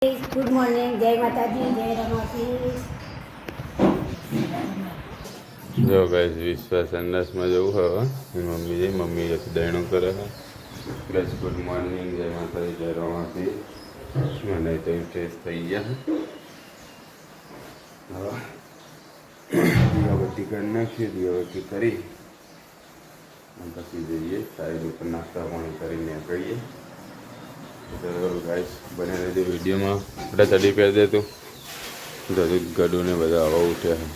Good morning, जय माता दी, जय रमापी। जो गाइस विश्वास संडास में जવું હવે મમ્મી દહીણું કરે છે પ્લસ ગુડ મોર્નિંગ જય માતાજી જય રમાપી મને તો ફ્રેશ થઈ ગયા હવે દીવાબત્તી કરી નાખીએ દીવાબત્તી કરી પછી જઈએ સાઈડ ઉપર નાસ્તા પાણી કરીને કહીએ તો ગાઈસ બને રહેજો વિડીયોમાં બધા ચડી પહેરી દેતું દરેક ગડું ને બધા હવા ઉઠ્યા છે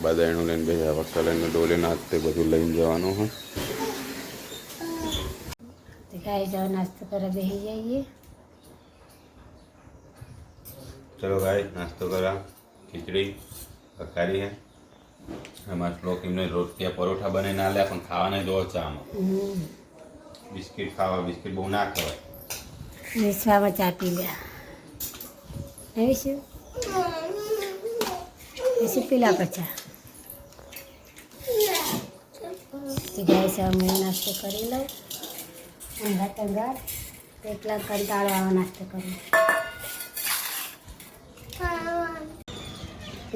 બધાનું લઈને બેસા વખત લઈને ડોલે નાચતે બધું લઈને જવાનું હોય गाइस जाओ नाश्ता कर बेही जाइए। चलो गाइस नाश्ता करा खिचड़ी पकाड़ी है हमारे लोग इन्हें रोटियां परोठा बने ना ले अपन खावा नहीं दो चाम बिस्किट खावा बिस्किट बहु ना खावा विश्वा में चा पी लिया नहीं विश्व ऐसे पीला पचा तो गाइस हम नाश्तो करी लो अंगार टंगार એટલા કંટાળો આવો નાસ્તો કરું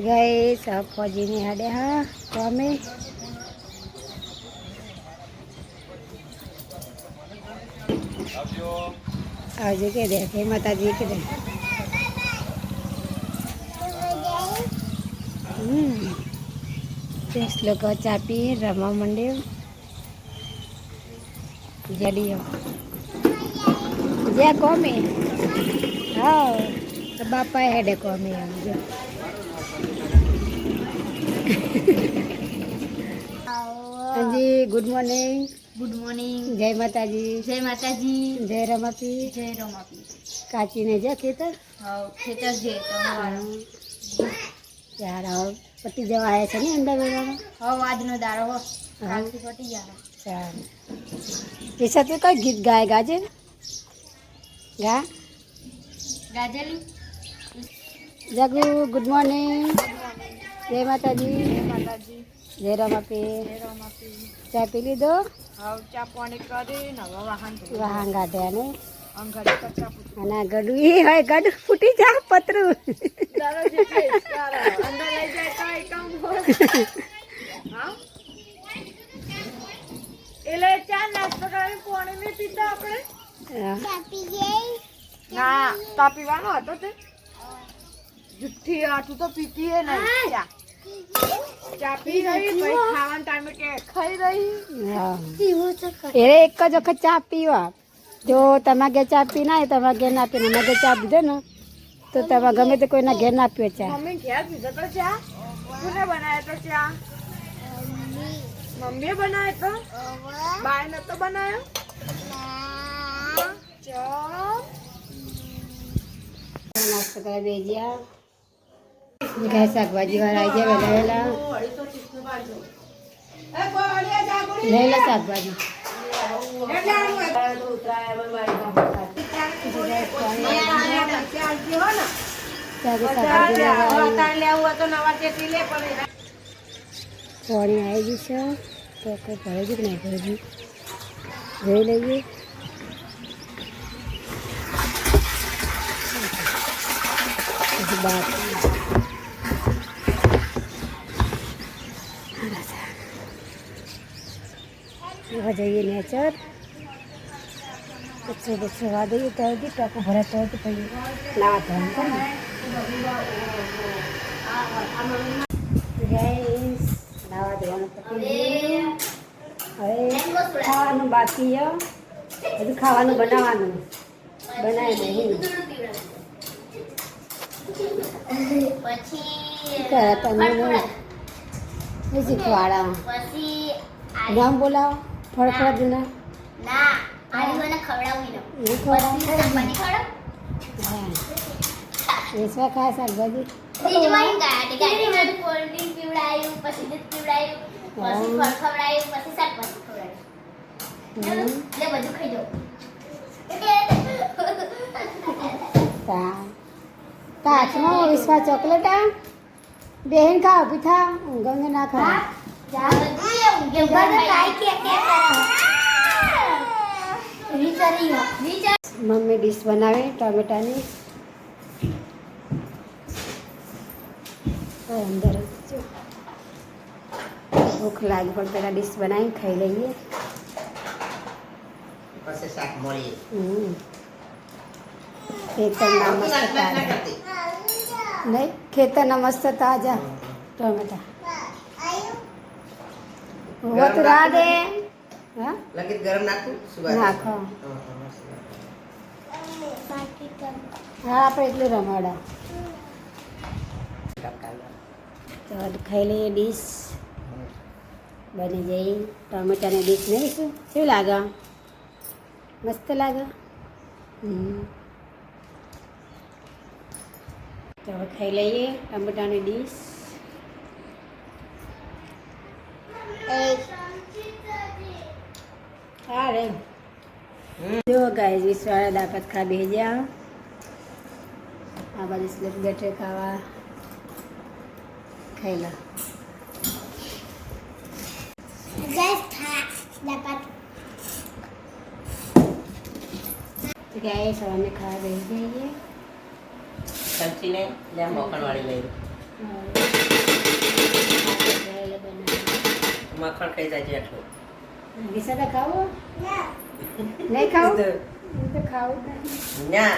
ગાઈસ આ ફોજીની હાડે હા તો અમે આવજો કે દે કે માતાજી કે દે તે શ્લોક ચાપી રમવા માંડ્યો જડીયો જ્યાં કોમે હા તો બાપા હેડે કોમે આવજો હાજી ગુડ મોર્નિંગ જય માતાજી જય રમાપી કાચીને જા ખેતર યાર હવે પટી જવા આવ્યા છે ને અંડા વેળામાં આજનો દાડો કાલથી પટી જાય ચાલ પૈસા તો કઈ ગીત ગાય ગાજે ગા ગાજેલી જાગુ ગુડ મોર્નિંગ જય માતાજી જય રમાપી ચા પી લીધો ચા પાણી કરીને હવે વાહન ગાઢ્યા ને અંગડી કચરા અને ગડું એ હોય ગડું ફૂટી જા પતરું દાડો જેટલે અંદર લઈ જાય તો એકમ હા એટલે ચા નાસ્તો કરીને પાણી નહીં પીતા આપણે ના તા પીવાનો હતો તે જુઠ્ઠી આઠું તો પીતી એ નહીં ચા પી રહી પછી ખાવાના ટાઈમે કે ખાઈ રહી એ એક જ વખત ચા પીવા જો તમારા ઘેર ચા પી ના તમારા ઘેર ના પીને અમારા ઘેર ચા પીધો ને તો તમે ગમે તે કોઈના ઘેર ના પીવે ચા મમ્મી ઘેર પીધો તો ચા કોને બનાવ્યો તો ચા મમ્મીએ બનાવ્યો તો બાય નતો બનાવ્યો નાસ્તો કરવા બેજ્યા ગાય શાકભાજી વાળા આવી ગયા વહેલા વહેલા શાકભાજી પાણી આવી ગયું છે તો કોઈ ભરે જ નહીં ભરે જોઈ લઈએ જઈએ નેચર બચ્ચે વા દઈએ તો ટાંકો ભરાતો હોય તો પછી ના ધોન કરે નાવા ધોવાનું પતી હવે ખાવાનું બાકી બધું ખાવાનું બનાવવાનું બનાવી નહીં તમે શીખવાડા નામ બોલાવો ફળફળ જૂના વેચવા ખાય શાકભાજી કાચમાં વિશ્વા ચોકલેટ બેન ખા ઉભી થા ઊંઘ ના ખા મમ્મી ડીશ બનાવે ટામેટાની અંદર જો ભૂખ લાગી પણ પેલા ડીશ બનાવી ખાઈ લઈએ. પછી શાક મળીએ. ખેતરના મસ્ત તાજા નહીં, ખેતરના મસ્ત તાજા ટમેટા. હોત રાધે હા લગીત ગરમ નાખું નાખો. હા આપણે એટલું રમાડા. તો ખાઈ લઈએ ડીશ બની જઈ. ટમેટાની ડીશ નહીં શું લાગે? મસ્ત લાગે. તો હવે ખાઈ લઈએ ટમેટાની ડીશ. હા રે જો ગાય વિશ્વાળા દાપત ખા બેસી જાઓ. આ બાજુ સ્લેપ બેઠે ખાવા ખાઈ લો. ગાય સવારને ખાવા બેસી જઈએ. સબ્જી નહીં લે મખણ વાળી લઈ મખણ ખાઈ જાય જેટલું. વિસાતા ખાવો નહીં ખાવું તો ખાવું નહીં. ના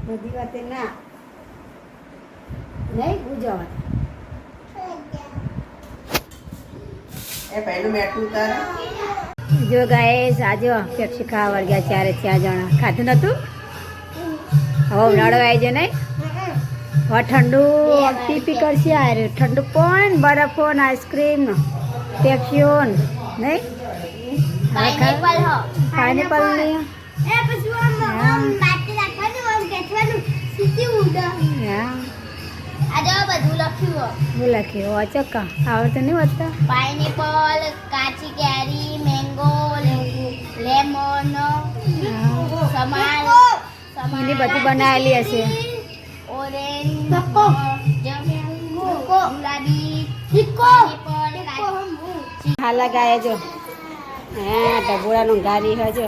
બધી વાતે ના નહીં ગુજવા. એ પહેલું મેઠું તારે જો ગાય સાજો પેપ્સી ખાવા વળગ્યા 4 જણા. ખાધું નતું? હવે ઉનાળો આવી જાય નહીં. હવે ઠંડુ પી કરશે. યાર ઠંડુ પણ બરફો ને આઈસ્ક્રીમ પેપ્સીઓ નહીં. પાઇનેપલ નહીં. લખ્યું વાંચકા આવડતું નહીં વાંચતા. પાઇનેપલ, કાચી કેરી, મેંગો, લેમન, સમાર, એની બધી બનાવેલી હશે. ઓરેન્જ, ગુલાબી, પાઇનેપલ, હાલા ગાય જો. હા ટબોળાનું ગારી હજો.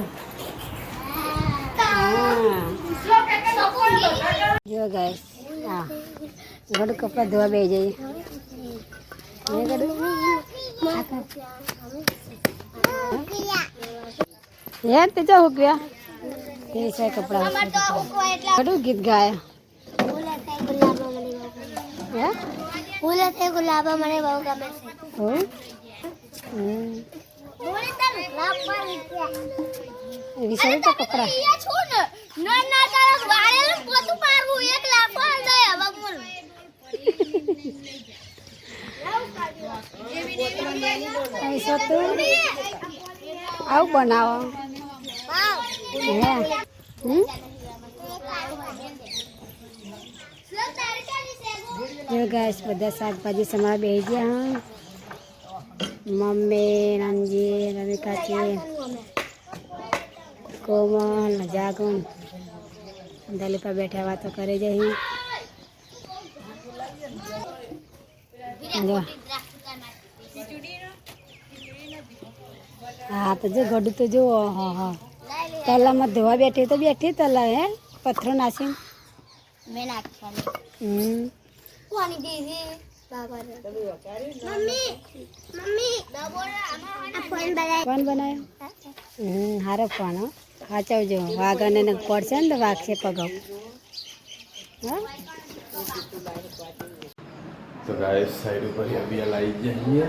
હા જો ગાય હા ઘડું કપડાં ધોવા બે જઈએ. યાર તે જો હુકવ્યા તે છે કપડાં ઘડું ગીત ગાયા. ગુલાબા મને બહુ ગમે છે. વિચાર તો કપડાં આવું બનાવો. જો ગાઈસ બધા શાકભાજી સમાર બેસી ગયા. મમ્મી રંજી રવિકાચી કોમલ જાગુન દલીપા બેઠા વાતો કરે જઈ. હા તો જો ગડું તો જો હા હા તલામાં ધોવા બેઠી તો બેઠી તલા હે પથ્થરો નાસી. મેં નાખ્યા કોની દીદી કોણ બનાવ્યો? હારો ફોન સાચવજો. વાઘને પડશે ને તો વાગશે પગાવ. તો ગાય સાઈડ ઉપર અभी આવી જઈએ.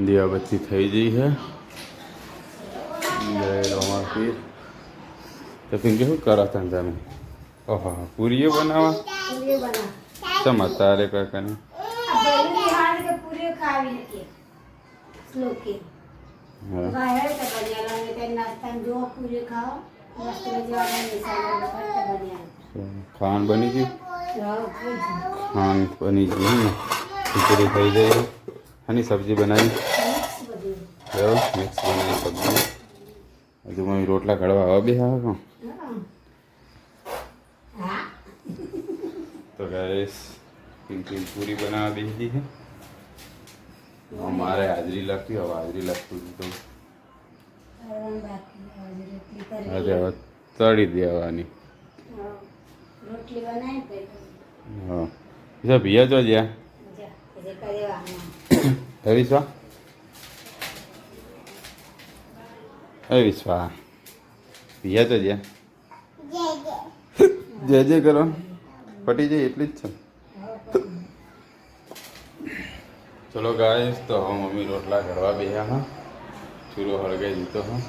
દીવાબત્તી થઈ ગઈ છે. જય રોમા પીર. તો પિંકી શું કરો તમે? ઓહો પૂરીઓ બનાવવા સમજ તારે કાકાને ખાંડ બની ગયું. ખાંડ બની ગયું ને ખીચડી થઈ ગઈ. આની સબ્જી બનાવી મિક્સ બનાવી સબ્જી. હજુ મને રોટલા ઘડવા આવા બે હા. તો ગાઈસ પિંકી પૂરી બનાવવા બેસી છે. મારે હાજરી લખી. હવે હાજરી લખતું તો હવે તળી દેવાની. રોટલી બનાવી તો હા બીજા ભૈયા તો જ્યાં જા જે કરેવા હે વિશ્વા હે વિશ્વા ભૈયા તો જ્યાં જય કરો પટી જાય એટલી જ છે ચલો ગાઈસ તો હવે મમ્મી રોટલા કરવા બેહ્યા હા ચૂલો હળગાઈ દીધો હા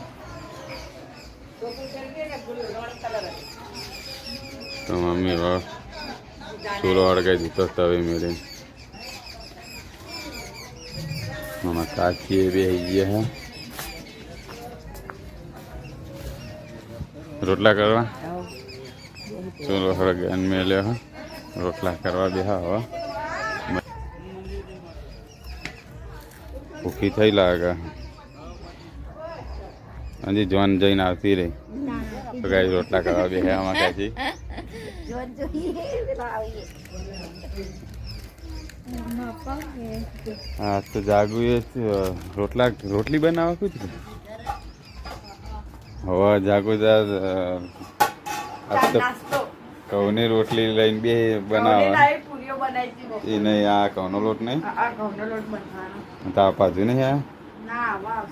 તો મમ્મી ચૂલો હળગાઈ દીધો તવે મેળે મામા કાચી એ બેસી ગયા હે રોટલા કરવા ચૂલો હળગાઈને મેલ્યો હા રોટલા કરવા બેહા હવે ભૂખી થઈ લાગે હજી જોન જઈને આવતી રહી તો ગાઈ રોટલા કરવા બે આમાં કાચી હા તો જાગું એ રોટલી બનાવવા કુછ હવે જાગું નાસ્તો ઘઉંની રોટલી લઈને બે બનાવવા પૂરીઓ બનાવી હતી એ નહીં આ ઘઉંનો લોટ નહીં આ ઘઉંનો લોટ બનાવવાનો તો આ બાજુ નહીં આ ના વાવ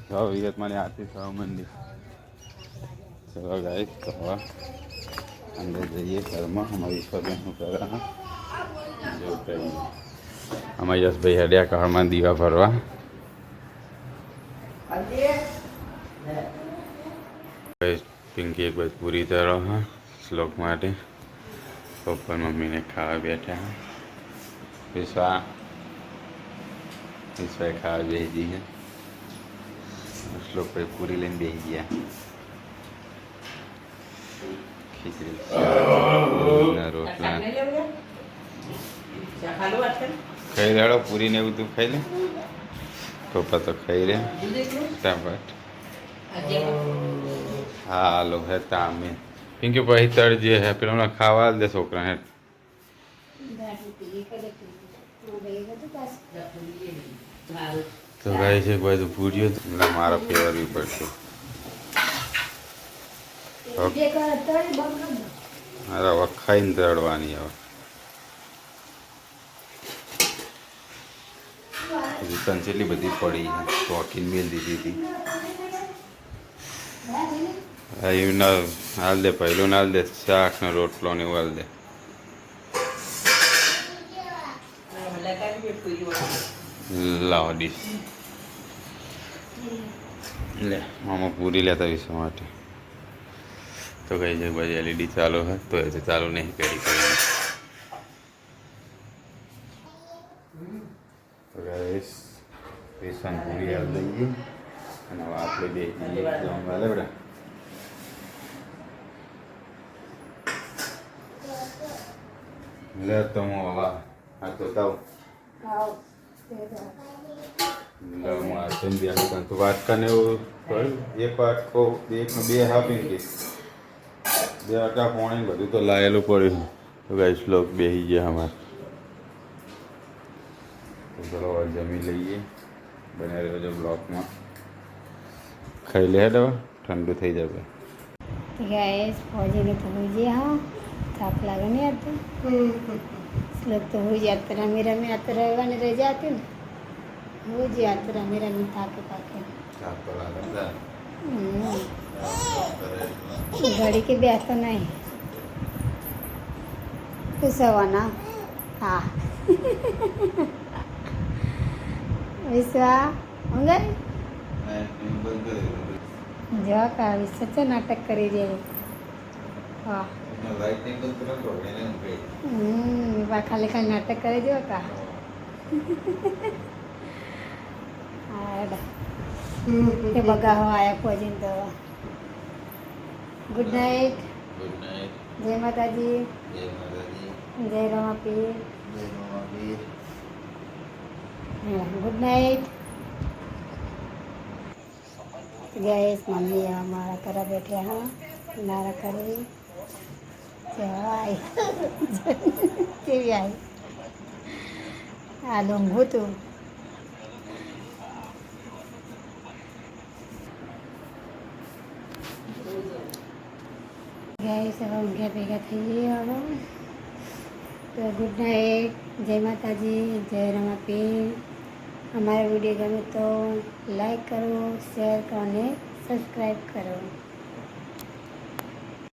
જાઓ વિગત મારી આરતી થવા મંદિર ચલો ગાય તો હવે અંદર જઈએ ઘરમાં અમારી ઈશ્વરબેન શું કરે હા જો કંઈ અમારી યશભાઈ હડ્યા કાળમાં દીવા ભરવા પિંકી એક બાજુ પૂરી તરો હા શ્લોક માટે પપ્પા મમ્મીને ખાવા બેઠા હા વિશ્વાએ ખાવા બેસી છે શ્લોક ભાઈ પૂરી લઈને બેસી ગયા ખીચડી રોટલા ખાઈ લેડો પૂરી ને એવું તું ખાઈ લે પપ્પા તો ખાઈ રહ્યા ફટાફટ હા હાલો હે તામે પિંકી પછી તળ જે હે પેલા ખાવા દે છોકરાને તો ગાય છે કોઈ તો પૂરીઓ એટલે મારા ફેરવી પડશે મારા વખાઈને તળવાની હવે હજી તંચેલી બધી પડી છે શોખીન મેલ દીધી હતી એવું ના હાલ દે પહેલું ના હાલ દે શાક ને રોટલો ને એવું હાલ દે લાવો ડીશ લે મામા પૂરી લેતા વિશે માટે તો કઈ છે બધી એલઈડી ચાલુ હે તો એ તો ચાલુ નહીં કરી તો ગાઈસ બેસન પૂરી હાલ દઈએ અને હવે આપણે બે જમવા હાલે બેટા લે તો હું હવે આ તો તાવ તો વાટકાને એવું કર્યું એક વાટકો એકનો બે હાપી કે બે વાટકા પોણી બધું તો લાયેલું પડ્યું તો ગાઈસ લોક બેસી ગયા અમારે તો ચલો હવે જમી લઈએ બને રહેજો બ્લોકમાં ખાઈ લે હવે ઠંડુ થઈ જશે गैस फौजी ने तो हुई जी हाँ थाप लगा नहीं आते लोग तो हुई जाते रमी रमी आते रहने रह जाते ना हो जाते रमी रमी थाके पाके घड़ी के ब्याह तो नहीं तो सवाना हाँ विश्वा होंगे जो का विश्व से नाटक करी जे हाँ खाली खाली नाटक करे जो का તે બગા હો આયા પહોંચીને તો ગુડ નાઇટ જય માતાજી જય રમાપીર ગુડ નાઇટ ગેસ મમ્મી અમારા કરા બેઠ્યા હા નારા કરી કેવી આવી આ ડુંગું હતું ગાઈસ હવે ઊંઘ્યા ભેગા થઈ જઈએ હવે. તો ગુડ નાઇટ, જય માતાજી, જય રમાપી. અમારા વિડીયો ગમે તો લાઈક કરો, શેર કરો અને સબસ્ક્રાઈબ કરો.